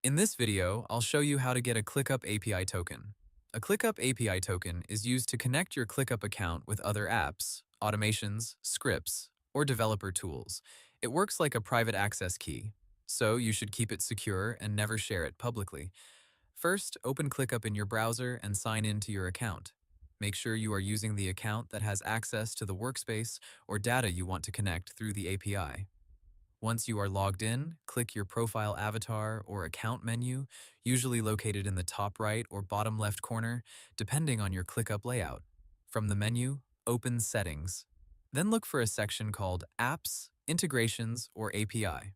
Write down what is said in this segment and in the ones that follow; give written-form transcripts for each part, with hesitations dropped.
In this video, I'll show you how to get a ClickUp API token. A ClickUp API token is used to connect your ClickUp account with other apps, automations, scripts, or developer tools. It works like a private access key, so you should keep it secure and never share it publicly. First, open ClickUp in your browser and sign in to your account. Make sure you are using the account that has access to the workspace or data you want to connect through the API. Once you are logged in, click your profile avatar or account menu, usually located in the top right or bottom left corner, depending on your ClickUp layout. From the menu, open Settings. Then look for a section called Apps, Integrations, or API.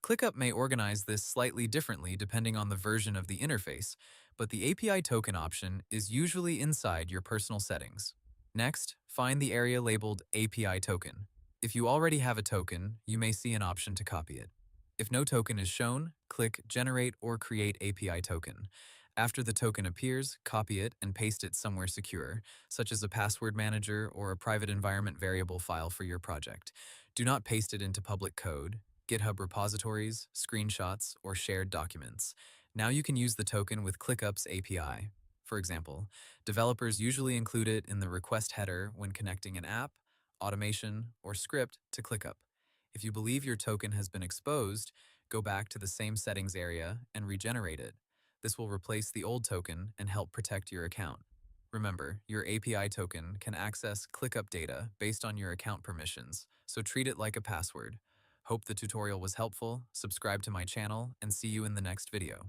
ClickUp may organize this slightly differently depending on the version of the interface, but the API token option is usually inside your personal settings. Next, find the area labeled API token. If you already have a token, you may see an option to copy it. If no token is shown, click Generate or Create API Token. After the token appears, copy it and paste it somewhere secure, such as a password manager or a private environment variable file for your project. Do not paste it into public code, GitHub repositories, screenshots, or shared documents. Now you can use the token with ClickUp's API. For example, developers usually include it in the request header when connecting an app, automation, or script to ClickUp. If you believe your token has been exposed, go back to the same settings area and regenerate it. This will replace the old token and help protect your account. Remember, your API token can access ClickUp data based on your account permissions, so treat it like a password. Hope the tutorial was helpful, subscribe to my channel, and see you in the next video.